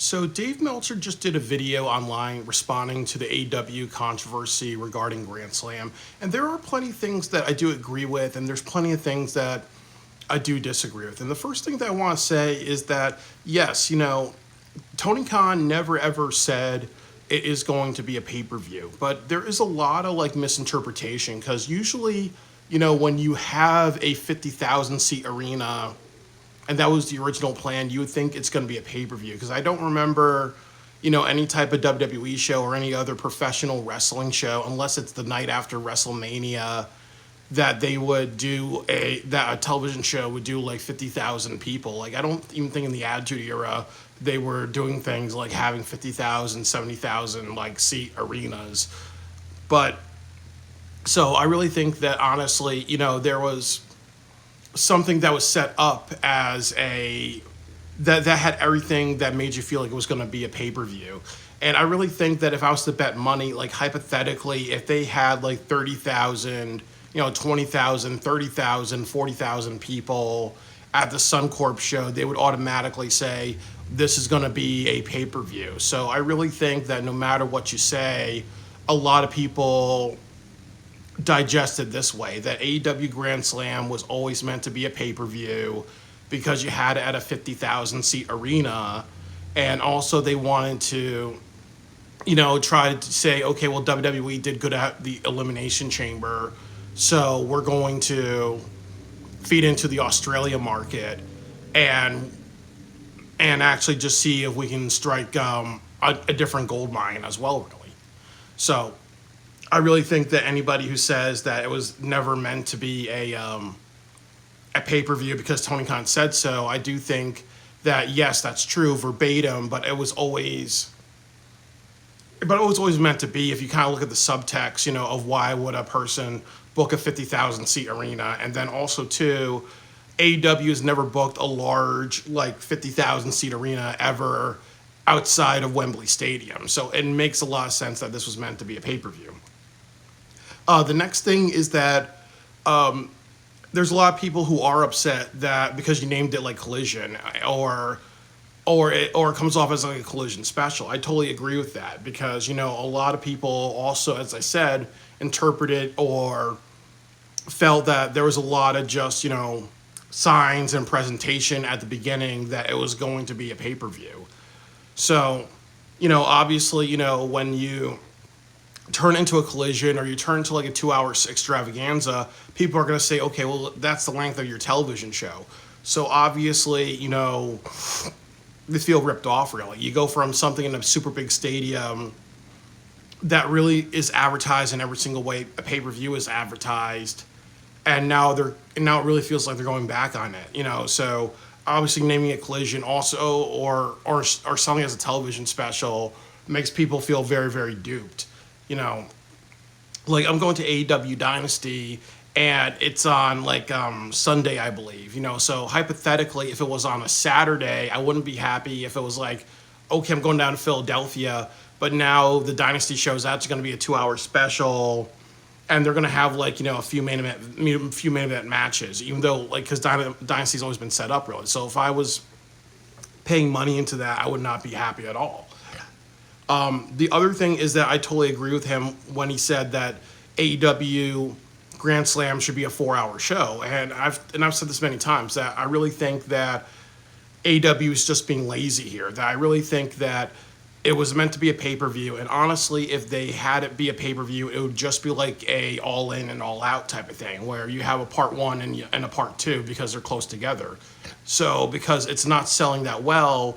So Dave Meltzer just did a video online responding to the AEW controversy regarding Grand Slam, and there are plenty of things that I do agree with, and there's plenty of things that I do disagree with. And the first thing that I want to say is that yes, Tony Khan never ever said it is going to be a pay-per-view, but there is a lot of like misinterpretation because usually, when you have a 50,000 seat arena and that was the original plan, you would think it's going to be a pay-per-view because I don't remember, any type of WWE show or any other professional wrestling show unless it's the night after WrestleMania that they would do that a television show would do like 50,000 people. Like I don't even think in the Attitude Era they were doing things like having 50,000, 70,000 like seat arenas. But so I really think that honestly, there was something that was set up as that had everything that made you feel like it was going to be a pay-per-view. And I really think that if I was to bet money, like hypothetically, if they had like 30,000, 20,000, 30,000, 40,000 people at the Suncorp show, they would automatically say, this is going to be a pay-per-view. So I really think that no matter what you say, a lot of people digested this way, that AEW Grand Slam was always meant to be a pay-per-view because you had it at a 50,000 seat arena. And also they wanted to, try to say, okay, well, WWE did good at the Elimination Chamber, so we're going to feed into the Australia market and actually just see if we can strike a different gold mine as well, really. So I really think that anybody who says that it was never meant to be a pay-per-view because Tony Khan said so, I do think that, yes, that's true verbatim, but it was always meant to be. If you kind of look at the subtext, of why would a person book a 50,000 seat arena, and then also too, AEW has never booked a large like 50,000 seat arena ever outside of Wembley Stadium, so it makes a lot of sense that this was meant to be a pay-per-view. The next thing is that there's a lot of people who are upset that because you named it like Collision or it comes off as like a Collision special. I totally agree with that because, a lot of people also, as I said, interpreted or felt that there was a lot of just, signs and presentation at the beginning that it was going to be a pay-per-view. So, obviously, when you turn into a Collision or you turn into like a 2-hour extravaganza, people are going to say, okay, well, that's the length of your television show. So obviously, they feel ripped off, really. You go from something in a super big stadium that really is advertised in every single way a pay-per-view is advertised, and now it really feels like they're going back on it, so obviously naming it Collision also or selling it as a television special makes people feel very, very duped. Like I'm going to AEW Dynasty and it's on like Sunday, I believe, so hypothetically, if it was on a Saturday, I wouldn't be happy if it was like, okay, I'm going down to Philadelphia, but now the Dynasty show's actually going to be a 2-hour special and they're going to have like, a few main event matches, even though like, because Dynasty's always been set up really. So if I was paying money into that, I would not be happy at all. The other thing is that I totally agree with him when he said that AEW Grand Slam should be a 4-hour show, and I've said this many times that I really think that AEW is just being lazy here. That I really think that it was meant to be a pay-per-view, and honestly, if they had it be a pay-per-view, it would just be like a all-in and all-out type of thing, where you have a part one and a part two because they're close together. So because it's not selling that well,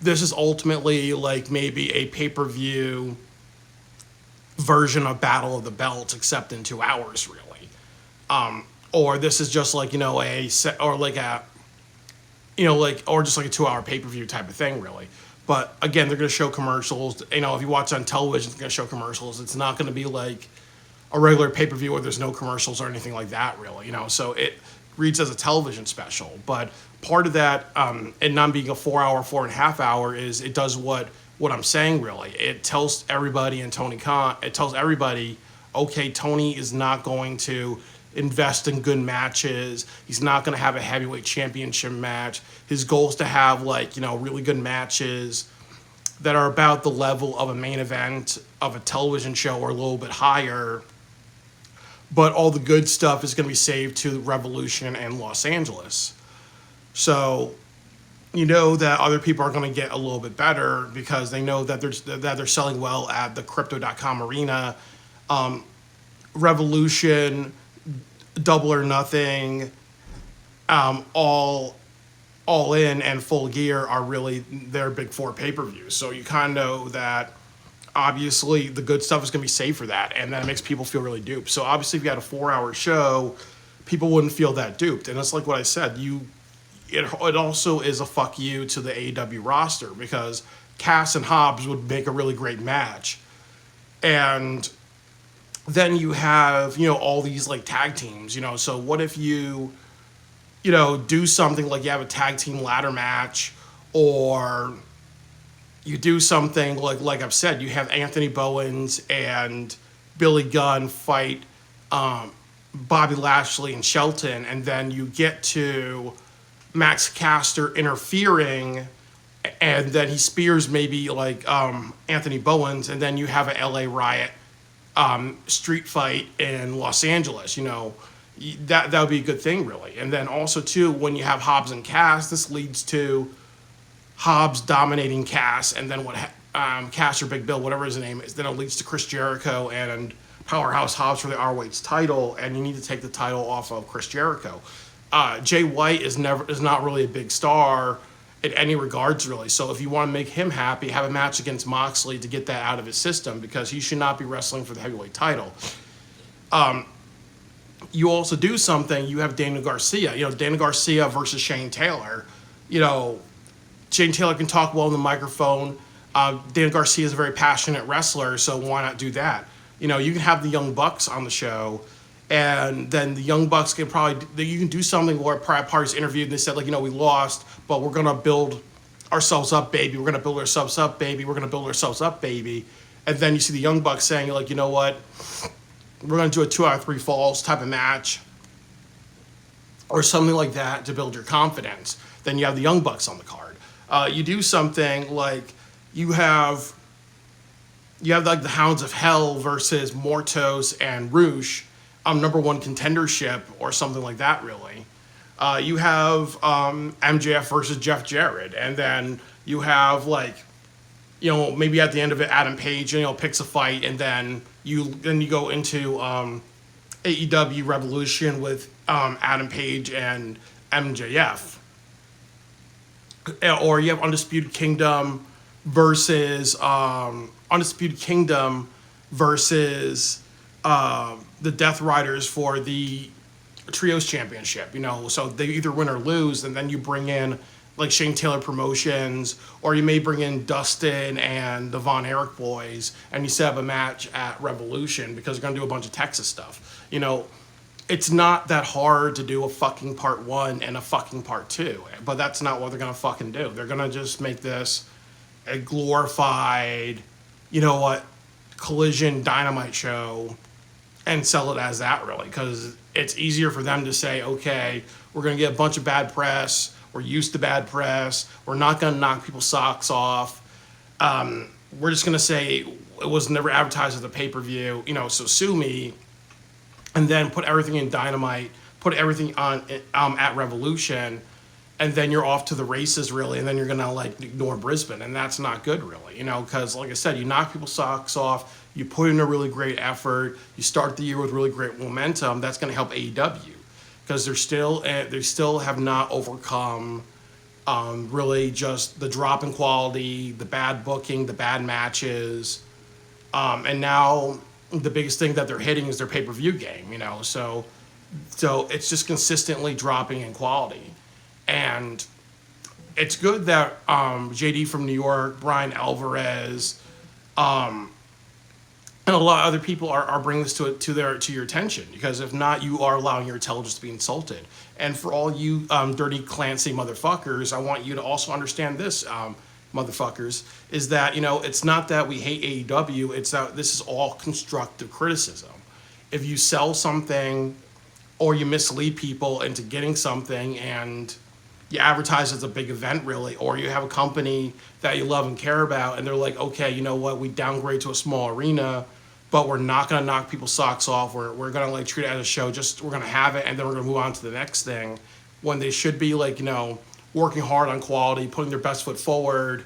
this is ultimately like maybe a pay-per-view version of Battle of the Belts, except in 2 hours, really. Or this is just like, a set, or like a, or just like a 2-hour pay-per-view type of thing, really. But again, they're going to show commercials. If you watch on television, they're going to show commercials. It's not going to be like a regular pay-per-view where there's no commercials or anything like that, really. So it reads as a television special. But part of that, and not being a 4-hour, 4.5 hour, is it does what I'm saying, really. It tells everybody okay, Tony is not going to invest in good matches. He's not going to have a heavyweight championship match. His goal is to have really good matches that are about the level of a main event of a television show or a little bit higher, but all the good stuff is going to be saved to Revolution and Los Angeles. So you know that other people are going to get a little bit better because they know that they're selling well at the Crypto.com arena. Revolution, Double or Nothing, all in and Full Gear are really their big four pay-per-views. So you kind of know that obviously the good stuff is going to be saved for that, and that makes people feel really duped. So obviously if you had a 4-hour show, people wouldn't feel that duped. And it's like what I said, it also is a fuck you to the AEW roster because Cass and Hobbs would make a really great match. And then you have, all these like tag teams, so what if you do something like you have a tag team ladder match, or you do something like I've said, you have Anthony Bowens and Billy Gunn fight Bobby Lashley and Shelton, and then you get to Max Caster interfering, and then he spears maybe like Anthony Bowens, and then you have a LA Riot street fight in Los Angeles, that would be a good thing, really. And then also, too, when you have Hobbs and Cass, this leads to Hobbs dominating Cass, and then Cass or Big Bill, whatever his name is, then it leads to Chris Jericho and Powerhouse Hobbs for the ROH title, and you need to take the title off of Chris Jericho. Jay White is not really a big star in any regards, really. So if you want to make him happy, have a match against Moxley to get that out of his system, because he should not be wrestling for the heavyweight title. You also do something, you have Daniel Garcia. Daniel Garcia versus Shane Taylor. Shane Taylor can talk well in the microphone. Daniel Garcia is a very passionate wrestler, so why not do that? You can have the Young Bucks on the show, and then the Young Bucks you can do something where Pride Party's interviewed and they said, we lost, but we're going to build ourselves up, baby. We're going to build ourselves up, baby. We're going to build ourselves up, baby. And then you see the Young Bucks saying, you know what? We're going to do a 2 out of 3 falls type of match or something like that to build your confidence. Then you have the Young Bucks on the card. You do something like you have like the Hounds of Hell versus Mortos and Roosh, number one contendership or something like that, really. You have MJF versus Jeff Jarrett, and then you have maybe at the end of it, Adam Page, picks a fight, and then you go into AEW Revolution with Adam Page and MJF. Or you have Undisputed Kingdom versus the Death Riders for the Trios Championship. So they either win or lose, and then you bring in like Shane Taylor Promotions, or you may bring in Dustin and the Von Erich boys, and you set up a match at Revolution because they're going to do a bunch of Texas stuff. It's not that hard to do a fucking part 1 and a fucking part 2, but that's not what they're going to fucking do. They're going to just make this a glorified, Collision Dynamite show and sell it as that, really, because it's easier for them to say, okay, we're going to get a bunch of bad press. We're used to bad press. We're not going to knock people's socks off. We're just going to say it was never advertised as a pay-per-view, so sue me, and then put everything in Dynamite, put everything on at Revolution, and then you're off to the races, really, and then you're going to, ignore Brisbane, and that's not good, really, because, like I said, you knock people's socks off, you put in a really great effort, you start the year with really great momentum, that's going to help AEW. Because they still have not overcome really just the drop in quality, the bad booking, the bad matches, and now the biggest thing that they're hitting is their pay-per-view game. So it's just consistently dropping in quality, and it's good that JD from New York, Brian Alvarez, and a lot of other people are bringing this to your attention, because if not, you are allowing your intelligence to be insulted. And for all you dirty Clancy motherfuckers, I want you to also understand this, motherfuckers, is that it's not that we hate AEW. It's that this is all constructive criticism. If you sell something or you mislead people into getting something, and you advertise as a big event, really, or you have a company that you love and care about, and they're like, okay, you know what, we downgrade to a small arena, but we're not going to knock people's socks off. We're going to like treat it as a show. Just we're going to have it, and then we're going to move on to the next thing. When they should be like, working hard on quality, putting their best foot forward,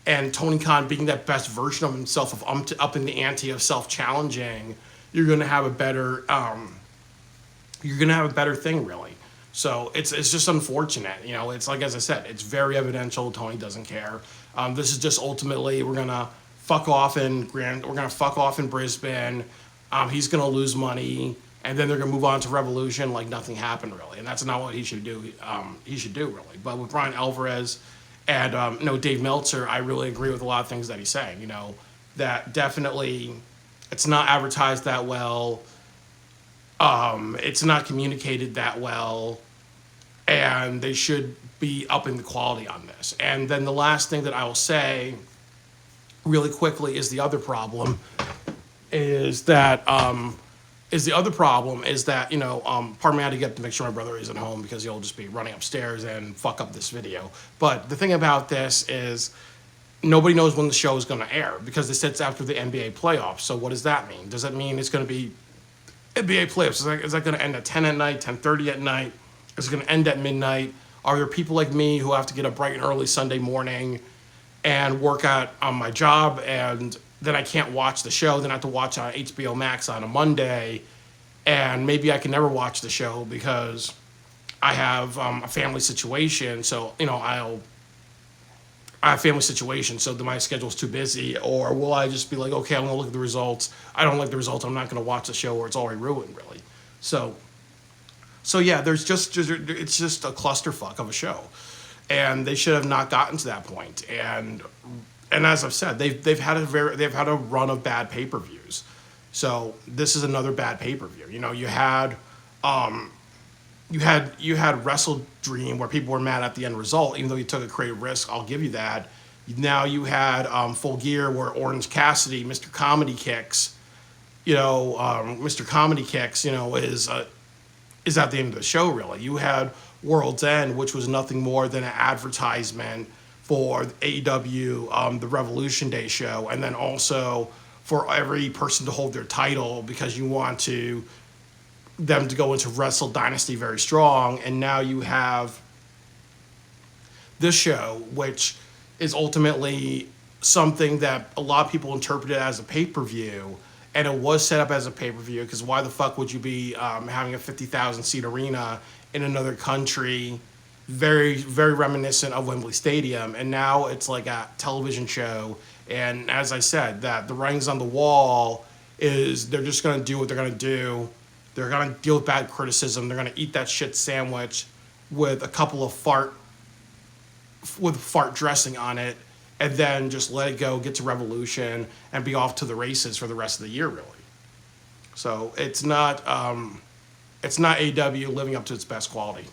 and Tony Khan being that best version of himself, of up in the ante of self-challenging, you're going to have a better thing, really. So it's just unfortunate, It's like, as I said, it's very evidential. Tony doesn't care. This is just ultimately we're gonna fuck off in Brisbane. He's gonna lose money, and then they're gonna move on to Revolution like nothing happened, really. And that's not what he should do. He should do, really. But with Brian Alvarez and Dave Meltzer, I really agree with a lot of things that he's saying. That definitely it's not advertised that well. It's not communicated that well, and they should be upping the quality on this. And then the last thing that I will say really quickly is the other problem is that, pardon me, I had to get to make sure my brother isn't home because he'll just be running upstairs and fuck up this video. But the thing about this is nobody knows when the show is going to air because it sits after the NBA playoffs. So what does that mean? Does that mean it's going to be NBA playoffs? Is that going to end at 10 at night, 10:30 at night? Is it going to end at midnight? Are there people like me who have to get up bright and early Sunday morning and work out on my job, and then I can't watch the show? Then I have to watch on HBO Max on a Monday, and maybe I can never watch the show because I have a family situation. So, I have a family situation, so my schedule's too busy. Or will I just be like, okay, I'm going to look at the results. I don't like the results. I'm not going to watch the show, or it's already ruined, really. So yeah, it's just a clusterfuck of a show, and they should have not gotten to that point. And as I've said, they've had a run of bad pay-per-views. So this is another bad pay-per-view. You had Wrestle Dream where people were mad at the end result, even though you took a creative risk. I'll give you that. Now you had Full Gear where Orange Cassidy, Mr. Comedy Kicks, Mr. Comedy Kicks, is at the end of the show, really. You had World's End, which was nothing more than an advertisement for AEW, the Revolution Day show, and then also for every person to hold their title because you want them to go into Wrestle Dynasty very strong. And now you have this show, which is ultimately something that a lot of people interpreted as a pay-per-view, and it was set up as a pay-per-view because why the fuck would you be having a 50,000 seat arena in another country, very, very reminiscent of Wembley Stadium, and now it's like a television show. And as I said, that the writing's on the wall is they're just going to do what they're going to do. They're going to deal with bad criticism. They're going to eat that shit sandwich with a couple of fart dressing on it, and then just let it go, get to Revolution, and be off to the races for the rest of the year, really. So it's not AEW living up to its best quality.